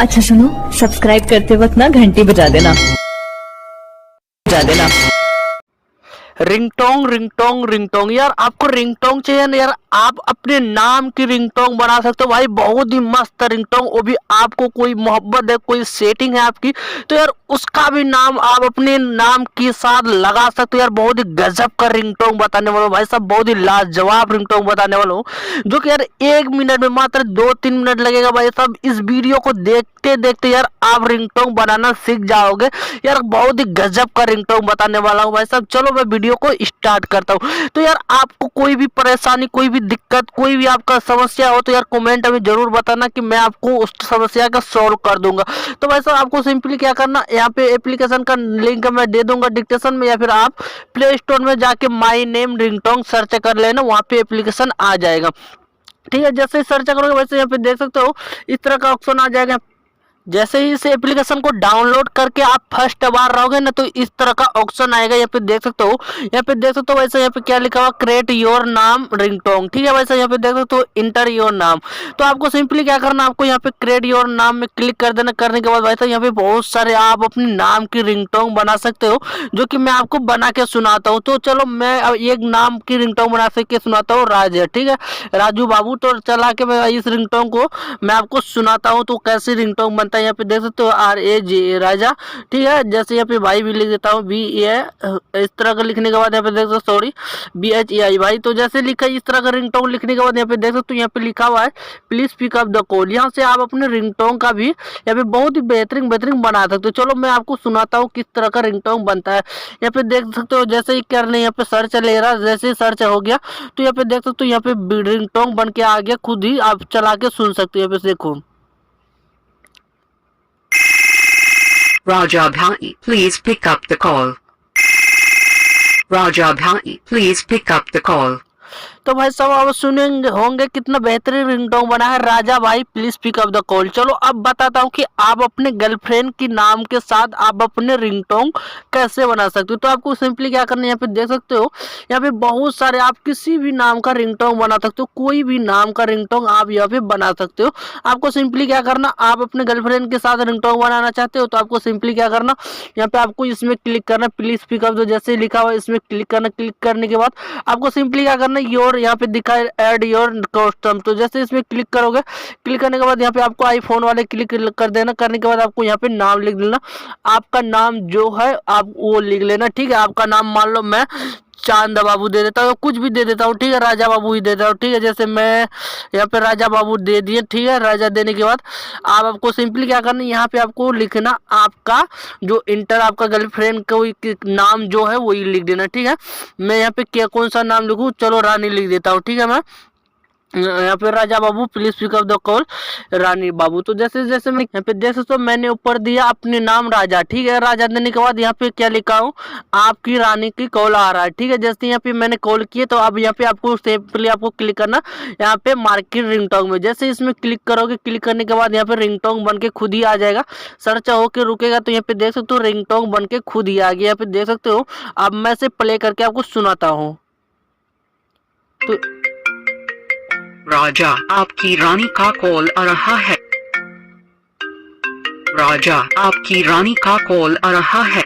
अच्छा सुनो, सब्सक्राइब करते वक्त ना घंटी बजा देना। रिंगटोंग रिंगटोंग रिंगटोंग यार, आपको रिंगटोंग चाहिए ना यार, आप अपने नाम की रिंगटोंग बना सकते हो भाई। बहुत ही मस्त रिंगटोंग, वो भी आपको कोई मोहब्बत है, कोई सेटिंग है आपकी, तो यार उसका भी नाम आप अपने नाम के साथ लगा सकते हो यार। बहुत ही गजब का रिंगटोंग बताने वाला हूँ भाई साहब, बहुत ही लाजवाब रिंगटोंग बताने वाला हूँ, जो कि यार 1 मिनट में मात्र 2-3 मिनट लगेगा भाई साहब। इस वीडियो को देखते देखते यार आप रिंगटोंग बनाना सीख जाओगे यार। बहुत ही गजब का रिंगटोन बताने वाला हूँ भाई साहब। चलो मैं वीडियो को स्टार्ट करता हूँ। तो यार आपको कोई भी परेशानी, कोई भी दिक्कत, कोई भी आपका समस्या हो तो यार कमेंट में जरूर बताना कि मैं आपको उस समस्या का सॉल्व कर दूंगा। तो भाई साहब आपको सिंपली क्या करना, यहाँ पे एप्लीकेशन का लिंक मैं दे दूंगा डिस्क्रिप्शन में, या फिर आप प्ले स्टोर में जाके माई नेम रिंगटोन सर्च कर लेना, वहाँ पे एप्लीकेशन आ जाएगा। ठीक है, जैसे सर्च करोगे वैसे यहाँ पे देख सकते हो इस तरह का ऑप्शन आ जाएगा। जैसे ही इस एप्लीकेशन को डाउनलोड करके आप फर्स्ट बार रहोगे ना, तो इस तरह का ऑप्शन आएगा। यहाँ पे देख सकते हो, यहाँ पे देख सकते हो वैसे यहाँ पे क्या लिखा हुआ, क्रिएट योर नाम रिंगटोन। ठीक है, वैसे यहाँ पे देख सकते हो इंटर योर नाम। तो आपको सिंपली क्या करना, आपको यहाँ पे क्रिएट योर नाम में क्लिक कर देना। करने के बाद वैसे यहाँ पे बहुत सारे आप अपने नाम की रिंगटोन बना सकते हो, जो कि मैं आपको बना के सुनाता हूँ। तो चलो मैं अब एक नाम की रिंगटोन बना के सुनाता हूँ, राज है, ठीक है, राजू बाबू। तो चला के मैं इस रिंगटोन को मैं आपको सुनाता हूँ, तो कैसी रिंगटोन बनता है यहाँ पे देख सकते हो, RAJ राजा। ठीक है, जैसे यहाँ पे भाई भी लिख देता हूँ, BA इस तरह का लिखने के बाद यहाँ पे देख सकते हो, सॉरी BHEI भाई। तो जैसे लिखा है इस तरह का रिंगटोन लिखने के बाद यहाँ पे देख सकते हो, यहाँ पे लिखा हुआ है please pick up the call. यहाँ से आप अपने रिंगटोन का भी यहाँ पे बहुत ही बेहतरीन बेहतरीन बना सकते हो। चलो मैं आपको सुनाता हूँ किस तरह का रिंगटोन बनता है। यहाँ पे देख सकते हो जैसे ही करने यहाँ पे सर्च ले रहा, जैसे ही सर्च हो गया तो यहाँ पे देख सकते हो, यहाँ पे रिंगटोन बन के आ गया, खुद ही आप चला के सुन सकते हो। यहाँ पे देखो, Raja Bhai, please pick up the call. Raja Bhai, please pick up the call. तो भाई साहब आप सुनेंगे होंगे कितना बेहतरीन रिंगटोन बना है, राजा भाई please pick up the call. चलो अब बताता हूँ कि आप अपने गर्लफ्रेंड की नाम के साथ आप अपने रिंगटोन कैसे बना सकते हो। तो आपको सिंपली क्या करना है, यहाँ पे देख सकते हो, यहाँ पे बहुत सारे आप किसी भी नाम का रिंगटोन बना सकते हो, कोई भी नाम का रिंगटोन आप यहाँ पे बना सकते हो। आपको सिंपली क्या करना, आप अपने गर्लफ्रेंड के साथ रिंगटोन बनाना चाहते हो तो आपको सिंपली क्या करना, यहाँ पे आपको इसमें क्लिक करना, प्लीज पिक अप, जैसे लिखा हुआ इसमें क्लिक करना। क्लिक करने के बाद आपको सिंपली क्या करना, योर यहाँ पे दिखा है ऐड योर कस्टम। तो जैसे इसमें क्लिक करोगे, क्लिक करने के बाद यहाँ पे आपको आईफोन वाले क्लिक कर देना। करने के बाद आपको यहाँ पे नाम लिख देना, आपका नाम जो है आप वो लिख लेना। ठीक है, आपका नाम मान लो मैं चांद बाबू दे देता हूँ, कुछ भी दे देता हूँ, ठीक है, राजा बाबू ही देता हूँ। ठीक है, जैसे मैं यहाँ पे राजा बाबू दे दिए। ठीक है, राजा देने के बाद आपको सिंपली क्या करना, यहाँ पे आपको लिखना आपका जो इंटर आपका गर्लफ्रेंड का नाम जो है वही लिख देना। ठीक है, मैं यहाँ पे क्या कौन सा नाम लिखूँ, चलो रानी लिख देता हूँ। ठीक है, मैं यहाँ पे Raja Babu please pick up the call Rani Babu. तो जैसे जैसे मैं यहाँ पे जैसे तो मैंने ऊपर दिया अपने नाम राजा। ठीक है, राजा देने के बाद यहाँ पे क्या लिखा हूँ, आपकी रानी की कॉल आ रहा है। ठीक है, जैसे यहाँ पे मैंने कॉल किया तो अब यहाँ पे आपको सिंपली आपको क्लिक करना यहाँ पे मार्केट रिंगटोन में। जैसे इसमें क्लिक करोगे, क्लिक करने के बाद यहाँ पे रिंगटोन बन के खुद ही आ जाएगा, सर्च होके रुकेगा। तो यहाँ पे देख सकते हो रिंगटोन बन के खुद ही आ गया। यहाँ पे देख सकते हो, अब मैं से प्ले करके आपको सुनाता हूँ। तो राजा, आपकी रानी का कॉल आ रहा है। राजा, आपकी रानी का कॉल आ रहा है।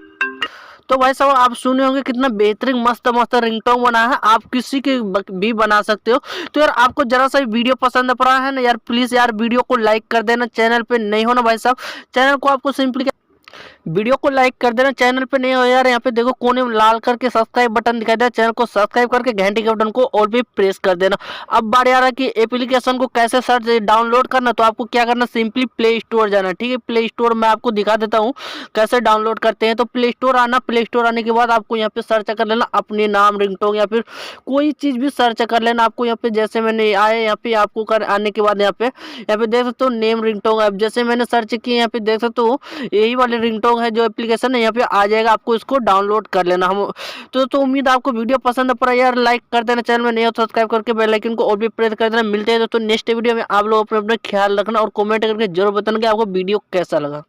तो भाई साहब आप सुने होंगे कितना बेहतरीन मस्त मस्त रिंगटोन बना है, आप किसी के भी बना सकते हो। तो यार आपको जरा सा वीडियो पसंद पड़ा है ना यार, प्लीज यार वीडियो को लाइक कर देना। चैनल पे नहीं हो ना भाई साहब, चैनल को आपको सिंपली वीडियो को लाइक कर देना। चैनल पे नहीं हो यार, यहाँ पे देखो कोने में लाल करके सब्सक्राइब बटन दिखाई दे, चैनल को सब्सक्राइब करके घंटी के बटन को ऑल पे प्रेस कर देना। अब बारी आ रहा है कि एप्लीकेशन को कैसे सर्च डाउनलोड करना। तो आपको क्या करना, सिंपली प्ले स्टोर जाना। ठीक है, प्ले स्टोर मैं आपको दिखा देता हूँ कैसे डाउनलोड करते हैं। तो प्ले स्टोर आना, प्ले स्टोर आने के बाद आपको यहाँ पे सर्च कर लेना अपने नाम रिंगटोन, या फिर कोई चीज़ भी सर्च कर लेना। आपको यहाँ पे जैसे मैंने आए यहाँ पे आपको कर आने के बाद यहाँ पे देख सकते हो नेम रिंगटोन। अब जैसे मैंने सर्च किया यहाँ पे देख सकते हो यही वाले रिंगटोन है जो एप्लीकेशन है, यहाँ पे आ जाएगा, आपको इसको डाउनलोड कर लेना। हम तो उम्मीद आपको वीडियो पसंद पड़ा यार, लाइक कर देना, चैनल में नहीं हो सब्सक्राइब करके बेल आइकन को और भी प्रेस कर देना। मिलते हैं दोस्तों नेक्स्ट वीडियो में। आप लोग अपना ख्याल रखना और कमेंट करके जरूर बताना कि आपको वीडियो कैसा लगा।